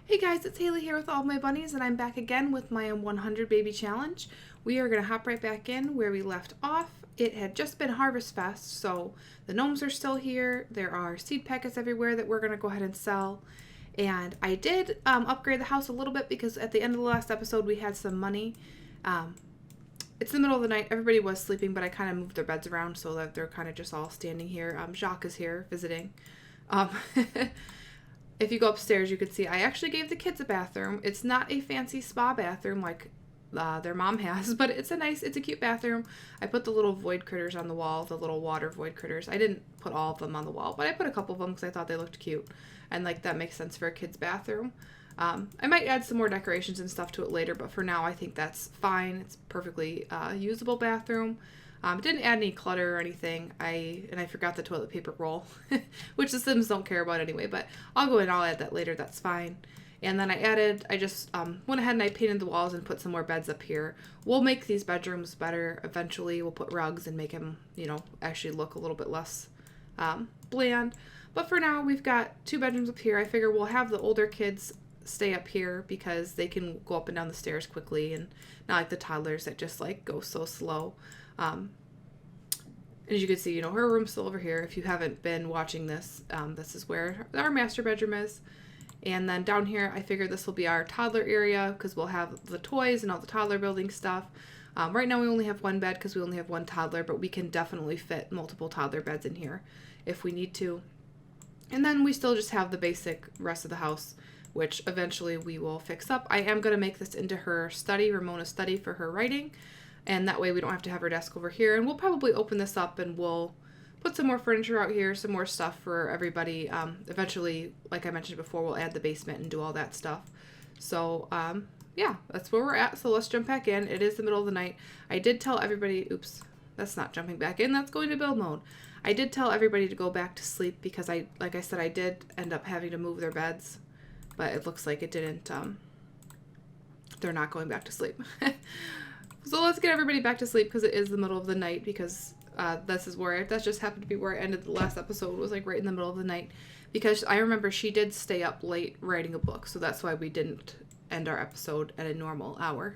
Hey guys, it's Haley here with All of My Bunnies, and I'm back again with my 100 Baby Challenge. We are going to hop right back in where we left off. It had just been Harvest Fest, so the gnomes are still here. There are seed packets everywhere that we're going to go ahead and sell. And I did upgrade the house a little bit because at the end of the last episode we had some money. It's the middle of the night. Everybody was sleeping, but I kind of moved their beds around so that they're kind of just all standing here. Jacques is here visiting. If you go upstairs, you can see I actually gave the kids a bathroom. It's not a fancy spa bathroom like their mom has, but it's a cute bathroom. I put the little void critters on the wall, the little water void critters. I didn't put all of them on the wall, but I put a couple of them because I thought they looked cute. And like that makes sense for a kid's bathroom. I might add some more decorations and stuff to it later, but for now I think that's fine. It's perfectly usable bathroom. Didn't add any clutter or anything. I forgot the toilet paper roll, which the Sims don't care about anyway, but I'll go in and I'll add that later. That's fine. And then I just went ahead and I painted the walls and put some more beds up here. We'll make these bedrooms better eventually. We'll put rugs and make them, actually look a little bit less bland. But for now, we've got 2 bedrooms up here. I figure we'll have the older kids stay up here because they can go up and down the stairs quickly and not like the toddlers that just like go so slow. As you can see, her room's still over here. If you haven't been watching this, this is where our master bedroom is. And then down here, I figured this will be our toddler area because we'll have the toys and all the toddler building stuff. Right now we only have 1 bed because we only have 1 toddler, but we can definitely fit multiple toddler beds in here if we need to. And then we still just have the basic rest of the house, which eventually we will fix up. I am going to make this into her study, Ramona's study, for her writing. And that way we don't have to have her desk over here. And we'll probably open this up and we'll put some more furniture out here, some more stuff for everybody. Eventually, like I mentioned before, we'll add the basement and do all that stuff. So, yeah, that's where we're at. So let's jump back in. It is the middle of the night. I did tell everybody, oops, that's not jumping back in. That's going to build mode. I did tell everybody to go back to sleep because like I said, I did end up having to move their beds. But it looks like it didn't, they're not going back to sleep. So let's get everybody back to sleep because it is the middle of the night because that just happened to be where I ended the last episode, was like right in the middle of the night because I remember she did stay up late writing a book, so that's why we didn't end our episode at a normal hour.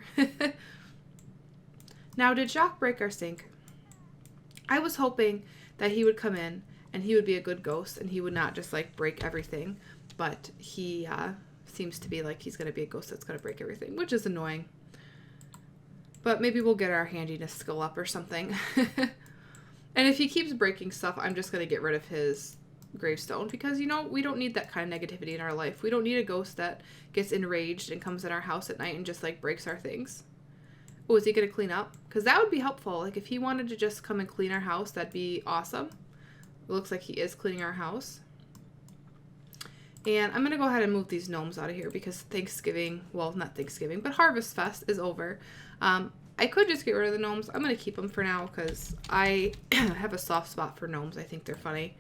Now, did Jacques break our sink? I was hoping that he would come in and he would be a good ghost and he would not just like break everything, but he seems to be like he's going to be a ghost that's going to break everything, which is annoying. But maybe we'll get our handiness skill up or something. And if he keeps breaking stuff, I'm just going to get rid of his gravestone because, we don't need that kind of negativity in our life. We don't need a ghost that gets enraged and comes in our house at night and just, like, breaks our things. Oh, is he going to clean up? Because that would be helpful. Like, if he wanted to just come and clean our house, that'd be awesome. It looks like he is cleaning our house. And I'm going to go ahead and move these gnomes out of here because not Thanksgiving, but Harvest Fest is over. I could just get rid of the gnomes. I'm going to keep them for now because I have a soft spot for gnomes. I think they're funny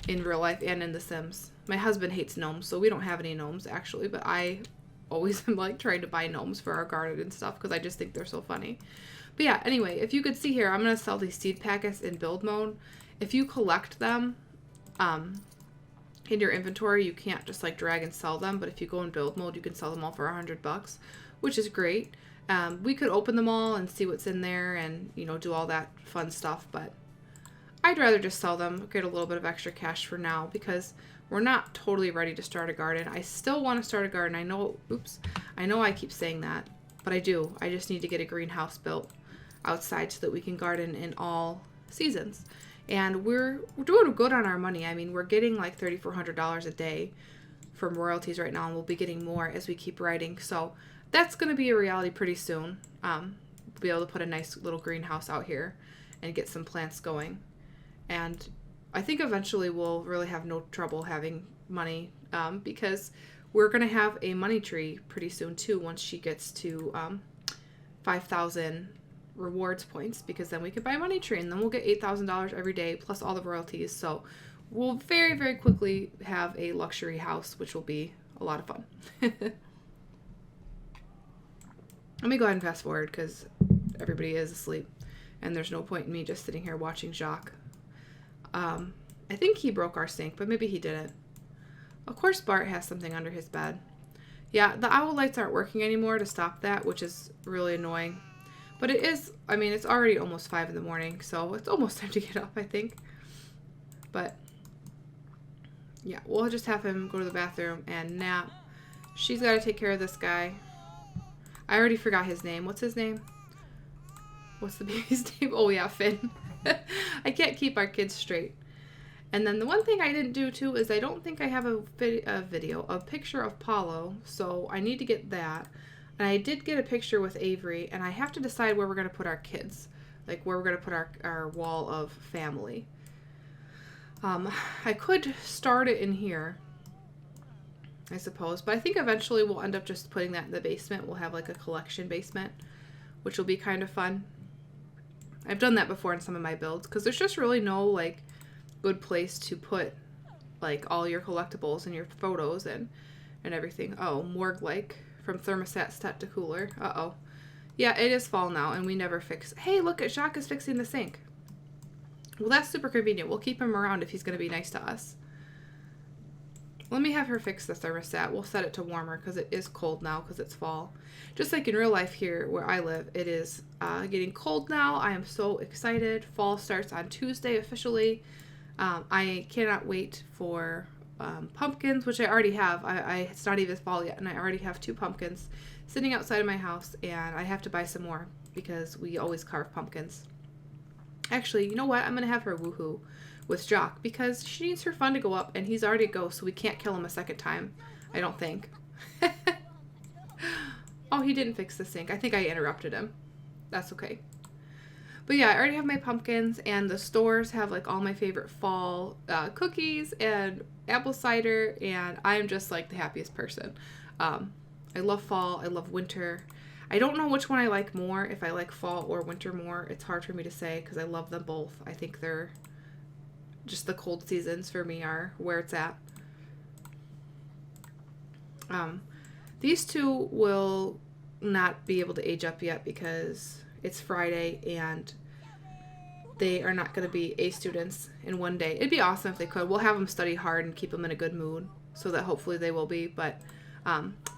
in real life and in The Sims. My husband hates gnomes, so we don't have any gnomes actually, but I always am like trying to buy gnomes for our garden and stuff because I just think they're so funny. But yeah, anyway, if you could see here, I'm going to sell these seed packets in build mode. If you collect them, in your inventory, you can't just like drag and sell them, but if you go in build mode, you can sell them all for $100, which is great. We could open them all and see what's in there and, do all that fun stuff, but I'd rather just sell them, get a little bit of extra cash for now because we're not totally ready to start a garden. I still want to start a garden. I know I keep saying that, but I do. I just need to get a greenhouse built outside so that we can garden in all seasons. And we're doing good on our money. I mean, we're getting like $3,400 a day from royalties right now, and we'll be getting more as we keep writing. So that's going to be a reality pretty soon. We'll be able to put a nice little greenhouse out here and get some plants going. And I think eventually we'll really have no trouble having money because we're going to have a money tree pretty soon too once she gets to 5,000 rewards points, because then we could buy a money tree and then we'll get $8,000 every day plus all the royalties. So we'll very, very quickly have a luxury house, which will be a lot of fun. Let me go ahead and fast forward because everybody is asleep and there's no point in me just sitting here watching Jacques. I think he broke our sink, but maybe he didn't. Of course Bart has something under his bed. Yeah, the owl lights aren't working anymore to stop that, which is really annoying. But it is, I mean, it's already almost 5 in the morning, so it's almost time to get up, I think. But, yeah, we'll just have him go to the bathroom and nap. She's got to take care of this guy. I already forgot his name. What's his name? What's the baby's name? Oh, yeah, Finn. I can't keep our kids straight. And then the one thing I didn't do, too, is I don't think I have a picture of Paulo, so I need to get that. And I did get a picture with Avery, and I have to decide where we're going to put our kids, like where we're going to put our wall of family. I could start it in here, I suppose, but I think eventually we'll end up just putting that in the basement. We'll have like a collection basement, which will be kind of fun. I've done that before in some of my builds, because there's just really no like good place to put like all your collectibles and your photos and everything. Oh, morgue like from thermostat set to cooler. Uh-oh. Yeah, it is fall now and we never fix. Hey, look at Jacques is fixing the sink. Well, that's super convenient. We'll keep him around if he's going to be nice to us. Let me have her fix the thermostat. We'll set it to warmer because it is cold now because it's fall. Just like in real life here where I live, it is getting cold now. I am so excited. Fall starts on Tuesday officially. I cannot wait for pumpkins, which I already have. It's not even fall yet, and I already have 2 pumpkins sitting outside of my house, and I have to buy some more because we always carve pumpkins. Actually, you know what? I'm going to have her woohoo with Jock because she needs her fun to go up, and he's already a ghost, so we can't kill him a second time, I don't think. Oh, he didn't fix the sink. I think I interrupted him. That's okay. But yeah, I already have my pumpkins, and the stores have like all my favorite fall cookies and apple cider, and I'm just like the happiest person. I love fall. I love winter. I don't know which one I like more, if I like fall or winter more. It's hard for me to say because I love them both. I think they're just the cold seasons for me are where it's at. These 2 will not be able to age up yet because it's Friday and they are not going to be A students in one day. It'd be awesome if they could. We'll have them study hard and keep them in a good mood so that hopefully they will be. But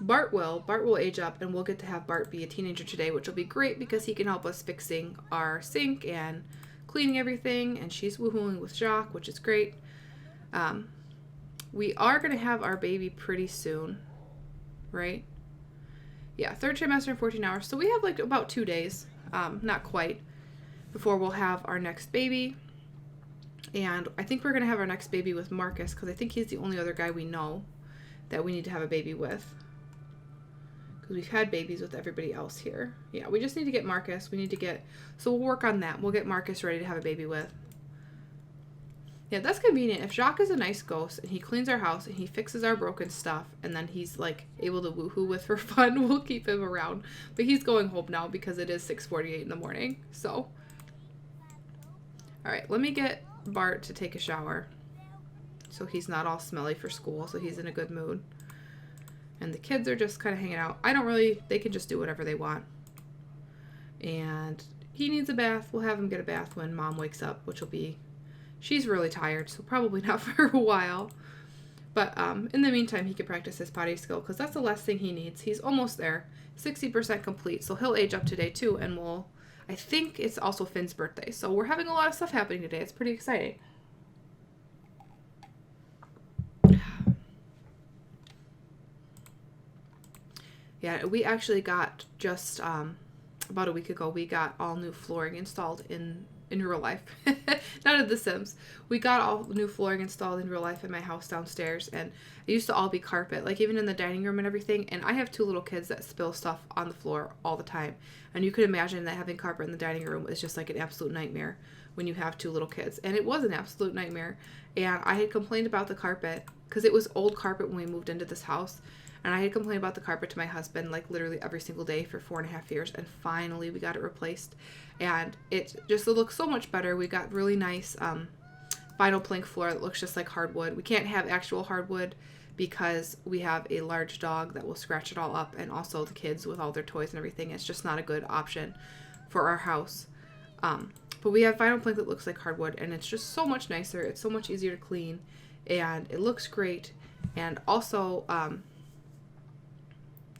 Bart will age up, and we'll get to have Bart be a teenager today, which will be great because he can help us fixing our sink and cleaning everything. And she's woohooing with Jacques, which is great. We are going to have our baby pretty soon, right? Yeah, 3rd trimester in 14 hours. So we have like about 2 days, not quite, before we'll have our next baby. And I think we're going to have our next baby with Marcus because I think he's the only other guy we know that we need to have a baby with. Because we've had babies with everybody else here. Yeah, we just need to get Marcus. So we'll work on that. We'll get Marcus ready to have a baby with. Yeah, that's convenient. If Jacques is a nice ghost and he cleans our house and he fixes our broken stuff and then he's like able to woohoo with for fun, we'll keep him around. But he's going home now because it is 6:48 in the morning. So, all right, let me get Bart to take a shower so he's not all smelly for school, so he's in a good mood. And the kids are just kind of hanging out. They can just do whatever they want. And he needs a bath. We'll have him get a bath when Mom wakes up, which will be, she's really tired, so probably not for a while. But in the meantime, he can practice his potty skill because that's the last thing he needs. He's almost there, 60% complete. So he'll age up today too, and I think it's also Finn's birthday. So we're having a lot of stuff happening today. It's pretty exciting. Yeah, we actually got just about a week ago, we got all new flooring installed in real life. Not in The Sims. We got all new flooring installed in real life in my house downstairs, and it used to all be carpet, like even in the dining room and everything. And I have 2 little kids that spill stuff on the floor all the time. And you could imagine that having carpet in the dining room is just like an absolute nightmare when you have 2 little kids. And it was an absolute nightmare. And I had complained about the carpet because it was old carpet when we moved into this house. And I had complained about the carpet to my husband like literally every single day for 4.5 years. And finally we got it replaced. And it looks so much better. We got really nice vinyl plank floor that looks just like hardwood. We can't have actual hardwood because we have a large dog that will scratch it all up. And also the kids with all their toys and everything. It's just not a good option for our house. But we have vinyl plank that looks like hardwood. And it's just so much nicer. It's so much easier to clean. And it looks great. And also,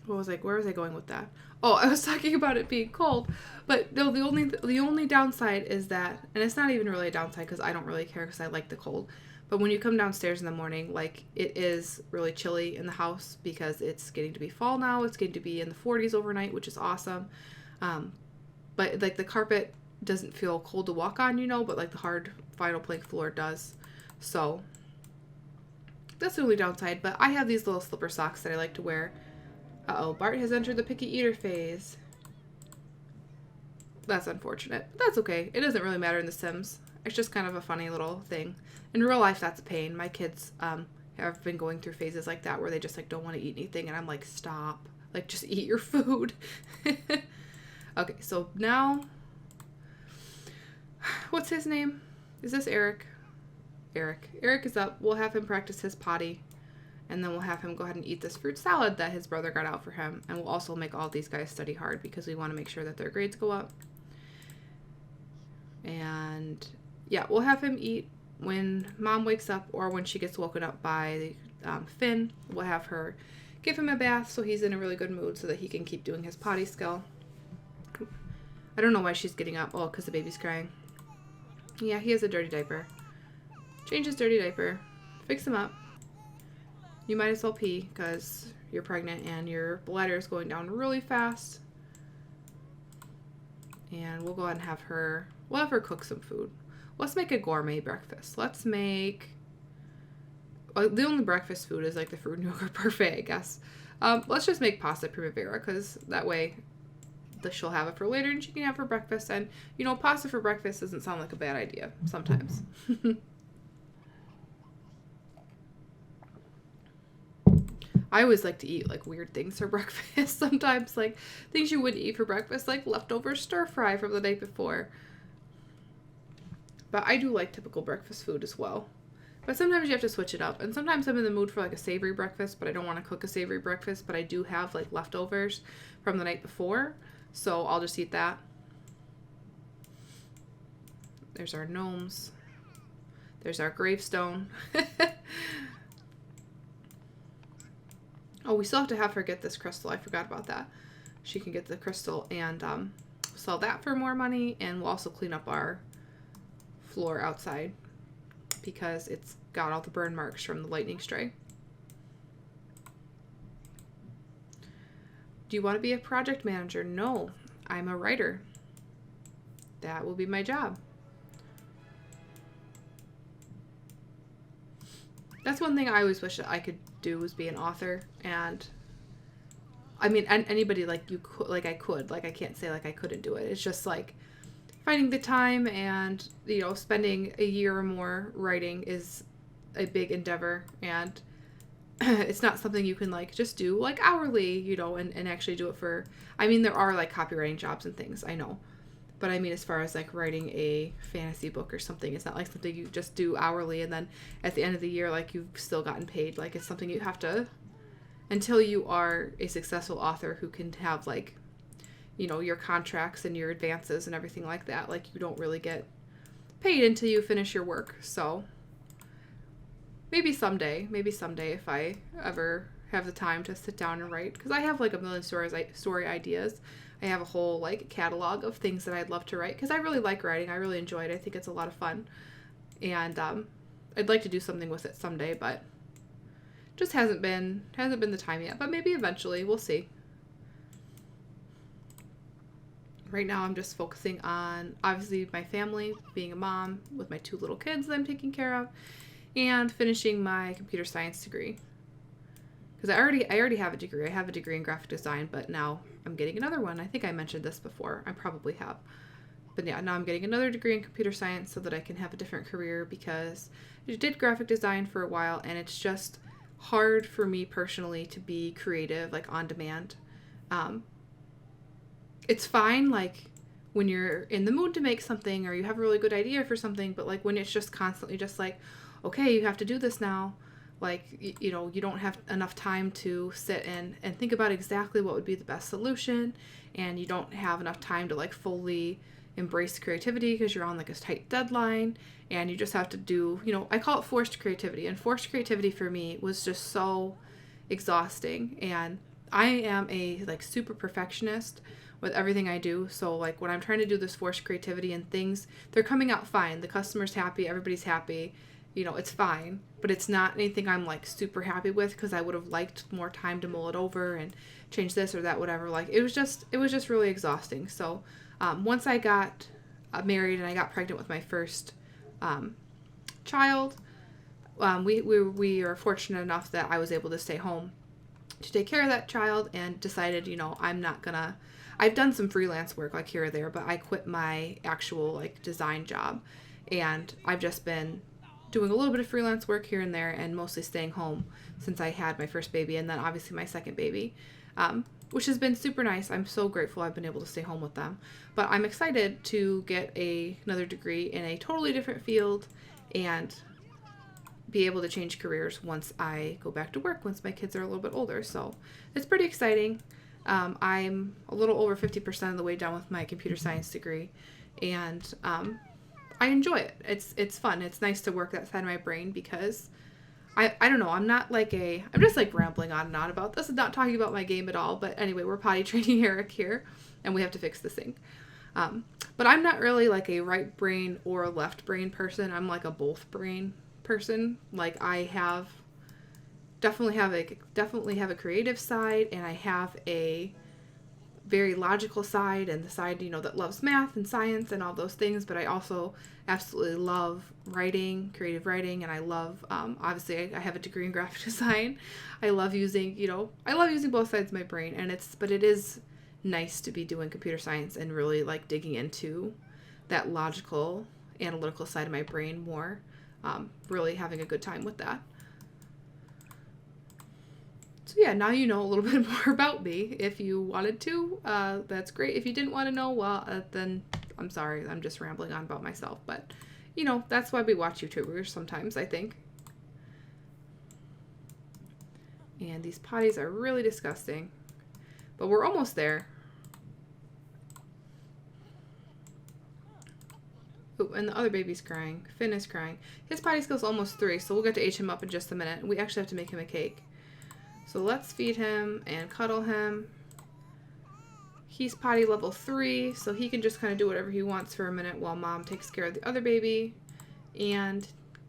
where was I going with that? Oh, I was talking about it being cold, but no, the only downside is that, and it's not even really a downside because I don't really care because I like the cold. But when you come downstairs in the morning, like, it is really chilly in the house because it's getting to be fall now. It's getting to be in the 40s overnight, which is awesome. But like the carpet doesn't feel cold to walk on, but like the hard vinyl plank floor does. So that's the only downside. But I have these little slipper socks that I like to wear. Uh-oh, Bart has entered the picky eater phase. That's unfortunate. But that's okay. It doesn't really matter in The Sims. It's just kind of a funny little thing. In real life, that's a pain. My kids have been going through phases like that where they just like don't want to eat anything, and I'm like, stop. Like, just eat your food. Okay, so now, what's his name? Is this Eric? Eric. Eric is up. We'll have him practice his potty, and then we'll have him go ahead and eat this fruit salad that his brother got out for him, and we'll also make all these guys study hard because we want to make sure that their grades go up. And yeah, we'll have him eat when Mom wakes up or when she gets woken up by Finn. We'll have her give him a bath so he's in a really good mood so that he can keep doing his potty skill. I don't know why she's getting up. Oh, because the baby's crying. Yeah, he has a dirty diaper. Change his dirty diaper. Fix him up. You might as well pee because you're pregnant and your bladder is going down really fast. And we'll go ahead and we'll have her cook some food. Let's make a gourmet breakfast. Let's make, well, the only breakfast food is like the fruit and yogurt parfait, I guess. Let's just make pasta primavera because that way she'll have it for later and she can have for breakfast. And, pasta for breakfast doesn't sound like a bad idea sometimes. I always like to eat like weird things for breakfast sometimes, like things you wouldn't eat for breakfast, like leftover stir fry from the night before. But I do like typical breakfast food as well. But sometimes you have to switch it up. And sometimes I'm in the mood for like a savory breakfast, but I don't want to cook a savory breakfast, but I do have like leftovers from the night before. So I'll just eat that. There's our gnomes. There's our gravestone. Oh, we still have to have her get this crystal. I forgot about that. She can get the crystal and sell that for more money. And we'll also clean up our floor outside because it's got all the burn marks from the lightning strike. Do you want to be a project manager? No, I'm a writer. That will be my job. That's one thing I always wish that I could do, was be an author. And I mean, anybody like you could, like I could, like I can't say like I couldn't do it. It's just like finding the time and, spending a year or more writing is a big endeavor. And it's not something you can like just do like hourly, and actually do it for, I mean, there are like copywriting jobs and things, I know. But I mean, as far as like writing a fantasy book or something, it's not like something you just do hourly and then at the end of the year, like you've still gotten paid. Like it's something you have to, until you are a successful author who can have like, your contracts and your advances and everything like that. Like you don't really get paid until you finish your work. So maybe someday if I ever have the time to sit down and write, because I have like a million story ideas. I have a whole like catalog of things that I'd love to write because I really like writing. I really enjoy it. I think it's a lot of fun, and I'd like to do something with it someday, but just hasn't been the time yet. But maybe eventually, we'll see. Right now, I'm just focusing on obviously my family, being a mom with my 2 little kids that I'm taking care of, and finishing my computer science degree. Because I already have a degree. I have a degree in graphic design, but now I'm getting another one. I think I mentioned this before. I probably have. But yeah, now I'm getting another degree in computer science so that I can have a different career, because I did graphic design for a while and it's just hard for me personally to be creative, like on demand. It's fine like when you're in the mood to make something or you have a really good idea for something, but like when it's just constantly just like, okay, you have to do this now. Like, you don't have enough time to sit and think about exactly what would be the best solution, and you don't have enough time to like fully, embrace creativity because you're on like a tight deadline and you just have to do, you know, I call it forced creativity. And forced creativity for me was just so exhausting. And I am a like super perfectionist with everything I do. So like when I'm trying to do this forced creativity and things, they're coming out fine. The customer's happy, everybody's happy. You know, it's fine, but it's not anything I'm like super happy with because I would have liked more time to mull it over and change this or that, whatever. Like it was just really exhausting. So once I got married and I got pregnant with my first child, we were fortunate enough that I was able to stay home to take care of that child and decided, you know, I've done some freelance work like here or there, but I quit my actual like design job and I've just been doing a little bit of freelance work here and there and mostly staying home since I had my first baby and then obviously my second baby, which has been super nice. I'm so grateful I've been able to stay home with them. But I'm excited to get another degree in a totally different field and be able to change careers once I go back to work, once my kids are a little bit older. So it's pretty exciting. I'm a little over 50% of the way done with my computer science degree and I enjoy it. It's fun. It's nice to work that side of my brain because I don't know. I'm just like rambling on and on about this and not talking about my game at all. But anyway, we're potty training Eric here and we have to fix the sink. But I'm not really like a right brain or left brain person. I'm like a both brain person. Like I definitely have a creative side and I have a very logical side and the side, you know, that loves math and science and all those things, but I also absolutely love writing, creative writing, and I love, obviously I have a degree in graphic design. I love using both sides of my brain, but it is nice to be doing computer science and really like digging into that logical, analytical side of my brain more, really having a good time with that. So yeah, now you know a little bit more about me. If you wanted to, that's great. If you didn't want to know, well, then I'm sorry. I'm just rambling on about myself. But, you know, that's why we watch YouTubers sometimes, I think. And these potties are really disgusting. But we're almost there. Oh, and the other baby's crying. Finn is crying. His potty skill's almost 3, so we'll get to age him up in just a minute. We actually have to make him a cake. So let's feed him and cuddle him. He's potty level 3, so he can just kind of do whatever he wants for a minute while mom takes care of the other baby and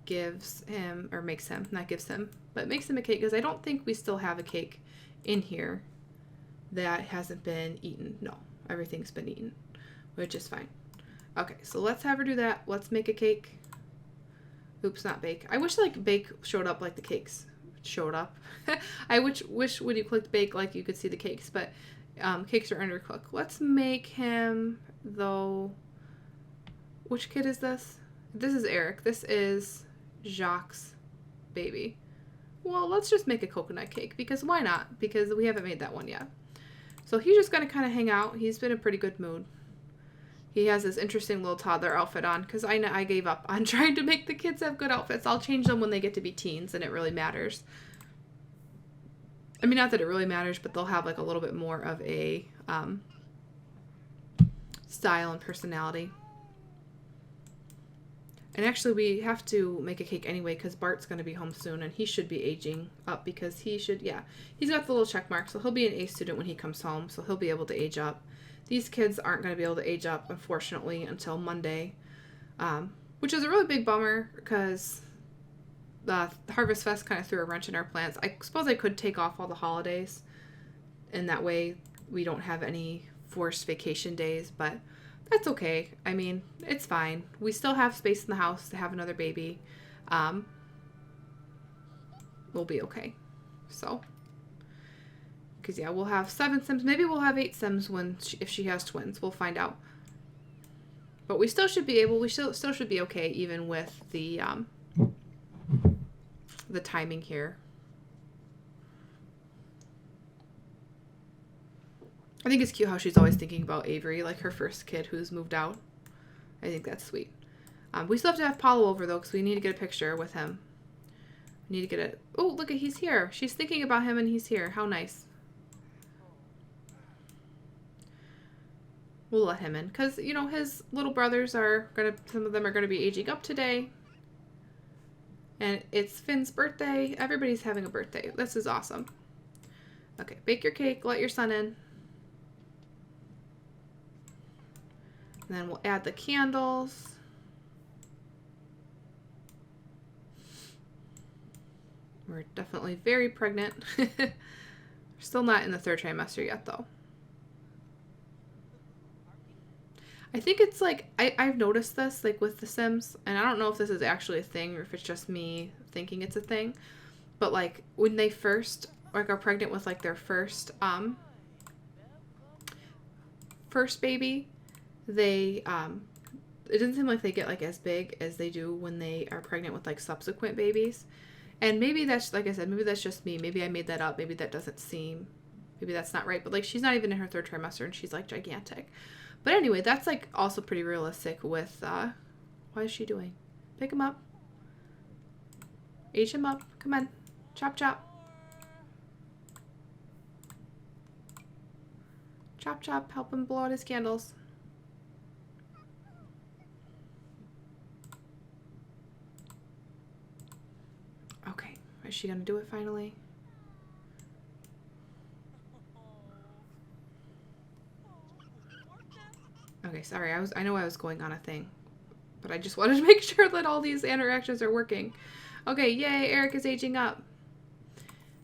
makes him a cake because I don't think we still have a cake in here that hasn't been eaten. No, everything's been eaten, which is fine. Okay, so let's have her do that. Let's make a cake. Oops, not bake. I wish like bake showed up like the cakes showed up. I wish when you clicked bake like you could see the cakes, but cakes are undercooked. Let's make him though. Which kid is this? This is Eric. This is Jacques' baby. Well, let's just make a coconut cake because why not? Because we haven't made that one yet. So he's just gonna kind of hang out. He's been in a pretty good mood. He has this interesting little toddler outfit on because I gave up on trying to make the kids have good outfits. I'll change them when they get to be teens and it really matters. I mean, not that it really matters, but they'll have like a little bit more of a style and personality. And actually we have to make a cake anyway because Bart's going to be home soon and he should be aging up because he's got the little check mark. So he'll be an A student when he comes home. So he'll be able to age up. These kids aren't going to be able to age up, unfortunately, until Monday, which is a really big bummer because the Harvest Fest kind of threw a wrench in our plans. I suppose I could take off all the holidays, and that way we don't have any forced vacation days, but that's okay. I mean, it's fine. We still have space in the house to have another baby. We'll be okay. So... because, yeah, we'll have 7 Sims. Maybe we'll have 8 Sims if she has twins. We'll find out. But we still should be okay even with the timing here. I think it's cute how she's always thinking about Avery, like her first kid who's moved out. I think that's sweet. We still have to have Paulo over, though, because we need to get a picture with him. We need to get it. Oh, look, he's here. She's thinking about him, and he's here. How nice. we'll let him in. Because, you know, his little brothers are going to, some of them are going to be aging up today. And it's Finn's birthday. Everybody's having a birthday. This is awesome. Okay, bake your cake. Let your son in. And then we'll add the candles. We're definitely very pregnant. We're still not in the 3rd trimester yet, though. I think it's like, I've noticed this, like, with The Sims, and I don't know if this is actually a thing or if it's just me thinking it's a thing, but, like, when they first, like, are pregnant with, like, their first baby, they, it doesn't seem like they get, like, as big as they do when they are pregnant with, like, subsequent babies. And maybe that's, like I said, maybe that's just me. Maybe I made that up. Maybe that doesn't seem, maybe that's not right. But, like, she's not even in her 3rd trimester, and she's, like, gigantic. But anyway, that's, like, also pretty realistic with, what is she doing? Pick him up. Age him up. Come on. Chop, chop. Chop, chop. Help him blow out his candles. Okay. Is she going to do it finally? Okay, sorry. I know I was going on a thing, but I just wanted to make sure that all these interactions are working. Okay, yay, Eric is aging up.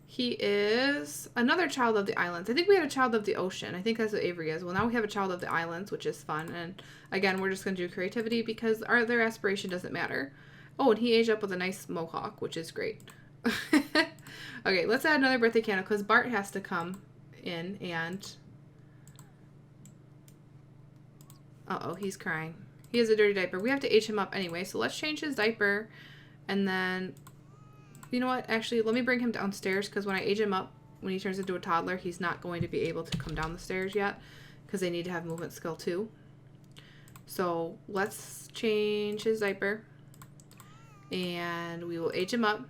He is another child of the islands. I think we had a child of the ocean. I think that's what Avery is. Well, now we have a child of the islands, which is fun. And again, we're just going to do creativity because their aspiration doesn't matter. Oh, and he aged up with a nice mohawk, which is great. Okay, let's add another birthday candle because Bart has to come in and... Uh-oh, he's crying. He has a dirty diaper. We have to age him up anyway, so let's change his diaper. And then, you know what? Actually, let me bring him downstairs because when I age him up, when he turns into a toddler, he's not going to be able to come down the stairs yet because they need to have movement skill too. So let's change his diaper. And we will age him up.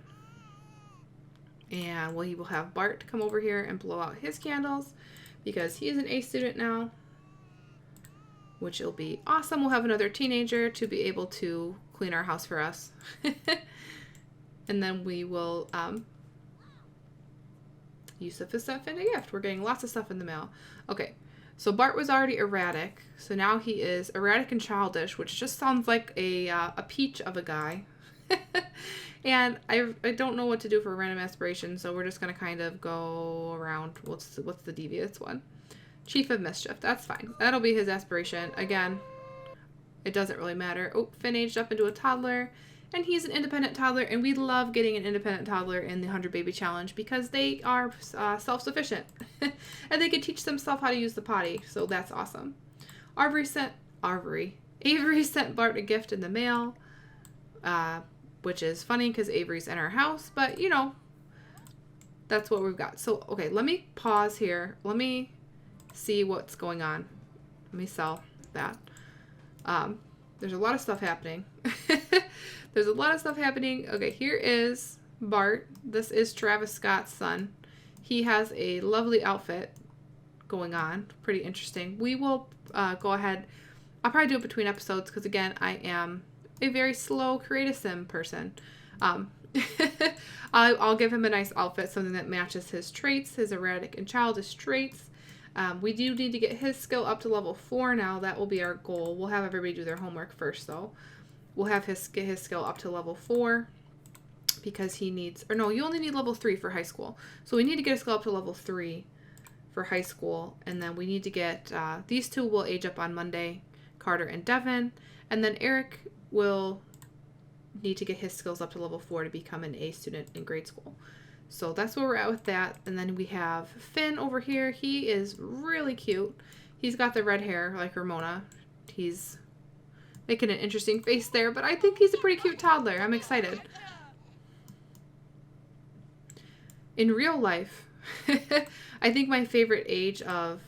And we will have Bart come over here and blow out his candles because he is an A student now, which will be awesome. We'll have another teenager to be able to clean our house for us. And then we will Yusuf has sent Finn a gift. We're getting lots of stuff in the mail. Okay, so Bart was already erratic. So now he is erratic and childish, which just sounds like a peach of a guy. And I don't know what to do for a random aspiration, so we're just going to kind of go around. What's the devious one? Chief of Mischief. That's fine. That'll be his aspiration. Again, it doesn't really matter. Oh, Finn aged up into a toddler, and he's an independent toddler, and we love getting an independent toddler in the 100 Baby Challenge because they are self-sufficient, and they can teach themselves how to use the potty, so that's awesome. Avery sent Bart a gift in the mail, which is funny because Avery's in our house, but, you know, that's what we've got. So, okay, let me pause here. Let me see what's going on. Let me sell that. There's a lot of stuff happening. There's a lot of stuff happening. Okay, here is Bart. This is Travis Scott's son. He has a lovely outfit going on. Pretty interesting. We will go ahead. I'll probably do it between episodes because, again, I am a very slow creative sim person. I'll give him a nice outfit, something that matches his traits, his erratic and childish traits. We do need to get his skill up to level 4 now. That will be our goal. We'll have everybody do their homework first, though. We'll have get his skill up to level 4 because he needs... Or no, you only need level 3 for high school. So we need to get his skill up to level 3 for high school. And then we need to get... these two will age up on Monday, Carter and Devin. And then Eric will need to get his skills up to level 4 to become an A student in grade school. So that's where we're at with that. And then we have Finn over here. He is really cute. He's got the red hair like Ramona. He's making an interesting face there, but I think he's a pretty cute toddler. I'm excited. In real life, I think my favorite age of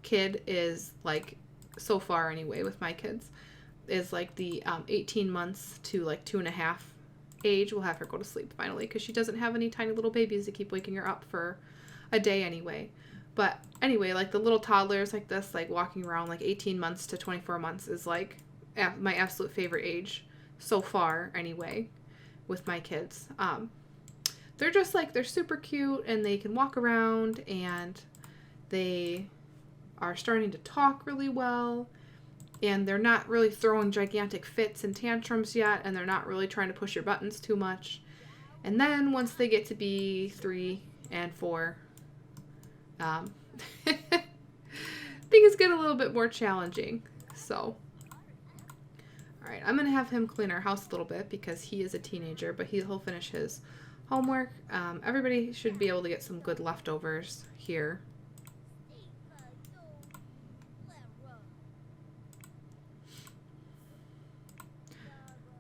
kid is, like, so far anyway with my kids, is like the 18 months to like 2.5 age. We'll have her go to sleep finally because she doesn't have any tiny little babies to keep waking her up for a day anyway. But anyway, like the little toddlers like this, like walking around like 18 months to 24 months is like my absolute favorite age so far anyway with my kids. They're just like, they're super cute and they can walk around and they are starting to talk really well. And they're not really throwing gigantic fits and tantrums yet, and they're not really trying to push your buttons too much. And then once they get to be 3 and 4, things get a little bit more challenging. So, all right, I'm going to have him clean our house a little bit because he is a teenager, but he'll finish his homework. Everybody should be able to get some good leftovers here.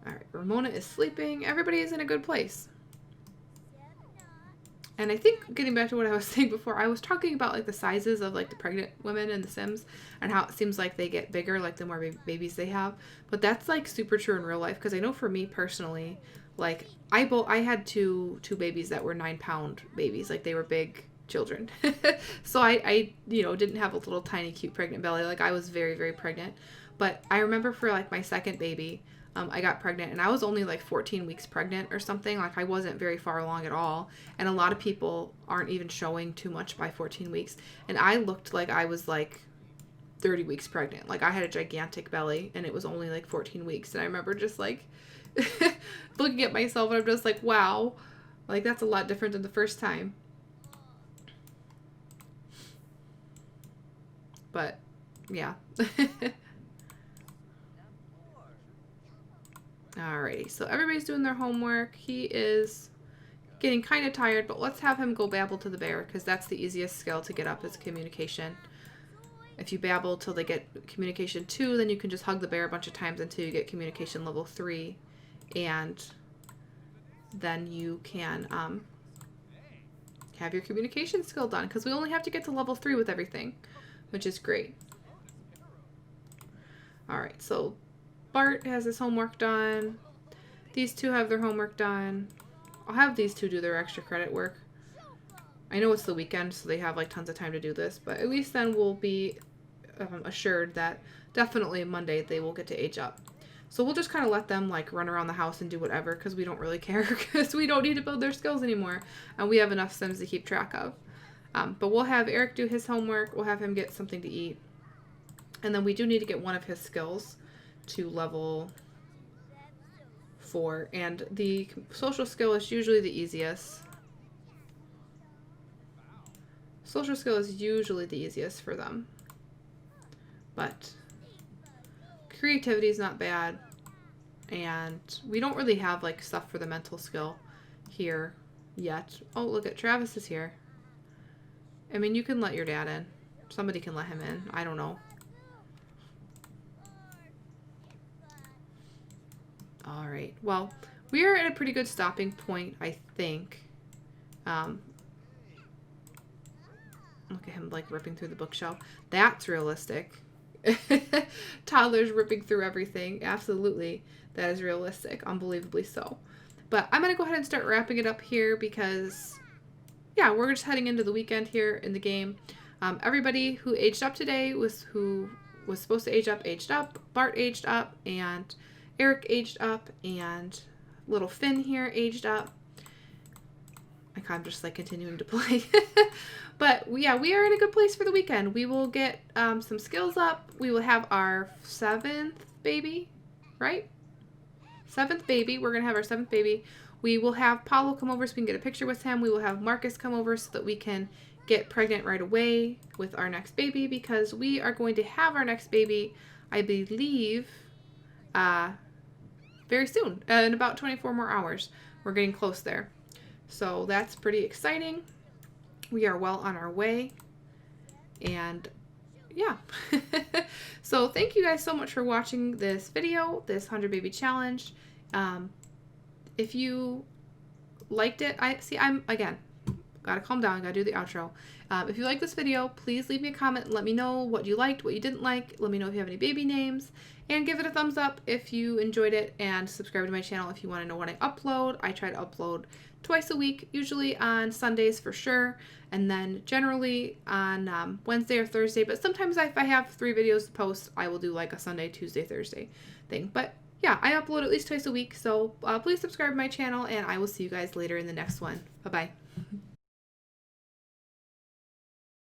All right, Ramona is sleeping. Everybody is in a good place. And I think, getting back to what I was saying before, I was talking about like the sizes of like the pregnant women in The Sims and how it seems like they get bigger like the more babies they have. But that's like super true in real life, because I know for me personally, like I had two babies that were 9-pound babies, like they were big children. So I you know, didn't have a little tiny cute pregnant belly. Like I was very, very pregnant. But I remember for like my second baby, I got pregnant and I was only like 14 weeks pregnant or something. Like I wasn't very far along at all. And a lot of people aren't even showing too much by 14 weeks. And I looked like I was like 30 weeks pregnant. Like I had a gigantic belly and it was only like 14 weeks. And I remember just like looking at myself and I'm just like, wow, like that's a lot different than the first time. But yeah. Alrighty, so everybody's doing their homework. He is getting kind of tired, but let's have him go babble to the bear, because that's the easiest skill to get up is communication. If you babble till they get communication 2, then you can just hug the bear a bunch of times until you get communication level 3, and then you can have your communication skill done, because we only have to get to level 3 with everything, which is great. Alright, so Bart has his homework done. These two have their homework done. I'll have these two do their extra credit work. I know it's the weekend, so they have like tons of time to do this, but at least then we'll be assured that definitely Monday they will get to age up. So we'll just kind of let them like run around the house and do whatever, because we don't really care, because we don't need to build their skills anymore, and we have enough Sims to keep track of. But we'll have Eric do his homework. We'll have him get something to eat. And then we do need to get one of his skills to level 4, and the social skill is usually the easiest. Social skill is usually the easiest for them, but creativity is not bad, and we don't really have like stuff for the mental skill here yet. Oh, look at Travis is here. I mean, you can let your dad in. Somebody can let him in. I don't know. All right. Well, we are at a pretty good stopping point, I think. Look at him like ripping through the bookshelf. That's realistic. Toddlers ripping through everything. Absolutely. That is realistic. Unbelievably so. But I'm going to go ahead and start wrapping it up here because, yeah, we're just heading into the weekend here in the game. Everybody who aged up today who was supposed to age up. Bart aged up, and Eric aged up, and little Finn here aged up. I'm just like continuing to play. But yeah, we are in a good place for the weekend. We will get some skills up. We will have our 7th baby, right? 7th baby. We're going to have our 7th baby. We will have Paulo come over so we can get a picture with him. We will have Marcus come over so that we can get pregnant right away with our next baby, because we are going to have our next baby, I believe, very soon, in about 24 more hours. We're getting close there. So that's pretty exciting. We are well on our way. And yeah. So thank you guys so much for watching this video, this 100 baby challenge. If you liked it, I'm again, Gotta calm down. Gotta do the outro. If you like this video, please leave me a comment. Let me know what you liked, what you didn't like. Let me know if you have any baby names. And give it a thumbs up if you enjoyed it. And subscribe to my channel if you want to know when I upload. I try to upload twice a week, usually on Sundays for sure. And then generally on Wednesday or Thursday. But sometimes if I have 3 videos to post, I will do like a Sunday, Tuesday, Thursday thing. But yeah, I upload at least twice a week. So please subscribe to my channel, and I will see you guys later in the next one. Bye-bye.